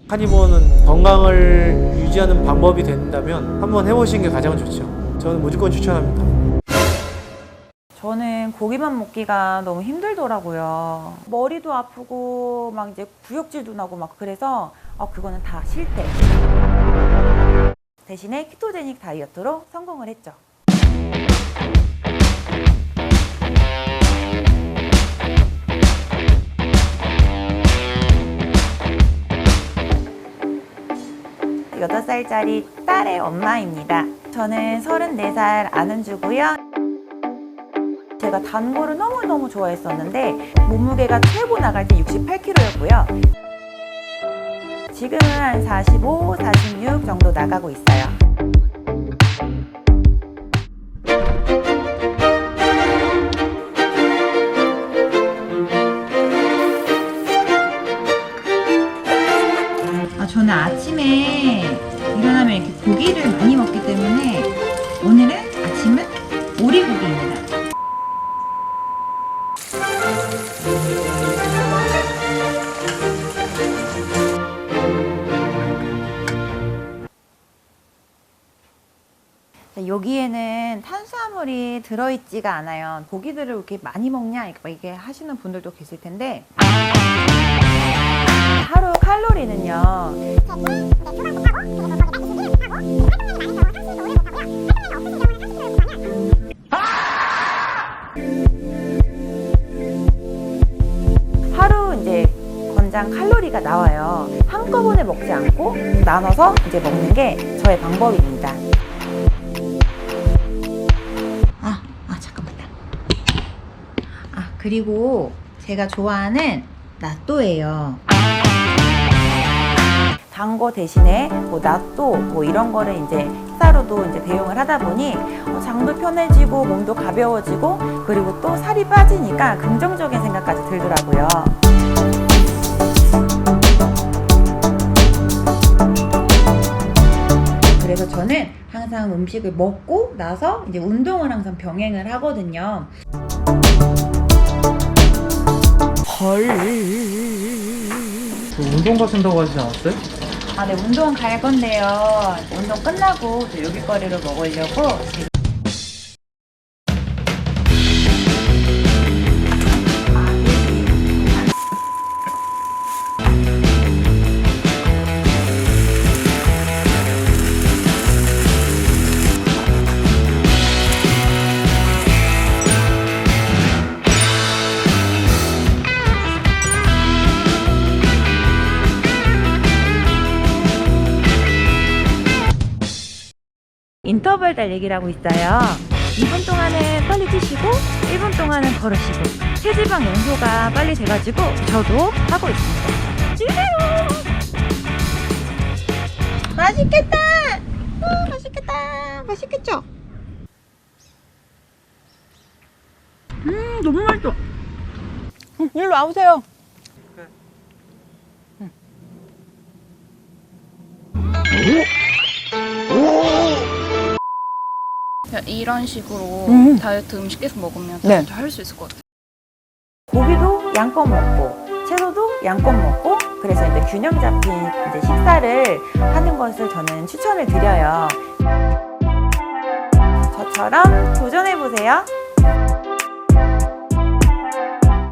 카니버는 건강을 유지하는 방법이 된다면 한번 해보시는 게 가장 좋죠. 저는 무조건 추천합니다. 저는 고기만 먹기가 너무 힘들더라고요. 머리도 아프고 막 이제 구역질도 나고 막 그래서 그거는 다 싫대. 대신에 키토제닉 다이어트로 성공을 했죠. 여덟 살짜리 딸의 엄마입니다. 저는 34살 안은주고요. 제가 단 거를 너무너무 좋아했었는데 몸무게가 최고 나갈 때 68kg였고요. 지금은 한 45, 46 정도 나가고 있어요. 저는 아침에 일어나면 이렇게 고기를 많이 먹기 때문에 오늘은 아침은 오리고기입니다. 여기에는 탄수화물이 들어있지가 않아요. 고기들을 이렇게 많이 먹냐 이게 하시는 분들도 계실 텐데 하루 칼로리는요. 하루 이제 권장 칼로리가 나와요. 한꺼번에 먹지 않고 나눠서 이제 먹는 게 저의 방법입니다. 잠깐만요. 그리고 제가 좋아하는 나또예요. 단 거 대신에 나또 이런 거를 이제 식사로도 이제 대용을 하다 보니 장도 편해지고 몸도 가벼워지고 그리고 또 살이 빠지니까 긍정적인 생각까지 들더라고요. 그래서 저는 항상 음식을 먹고 나서 이제 운동을 항상 병행을 하거든요. 운동 가신다고 하시지 않았어요? 네, 운동 갈 건데요. 운동 끝나고 요깃거리를 먹으려고 지금. 인터벌 달리기를 하고 있어요. 2분 동안은 빨리 뛰시고 1분 동안은 걸으시고 체지방 연소가 빨리 돼가지고 저도 하고 있습니다. 주세요. 맛있겠다. 맛있겠다. 맛있겠죠? 너무 맛있어. 일로 와보세요. 이런 식으로 다이어트 음식 계속 먹으면 네. 진짜 할 수 있을 것 같아요. 고기도 양껏 먹고 채소도 양껏 먹고 그래서 이제 균형 잡힌 이제 식사를 하는 것을 저는 추천을 드려요. 저처럼 도전해 보세요.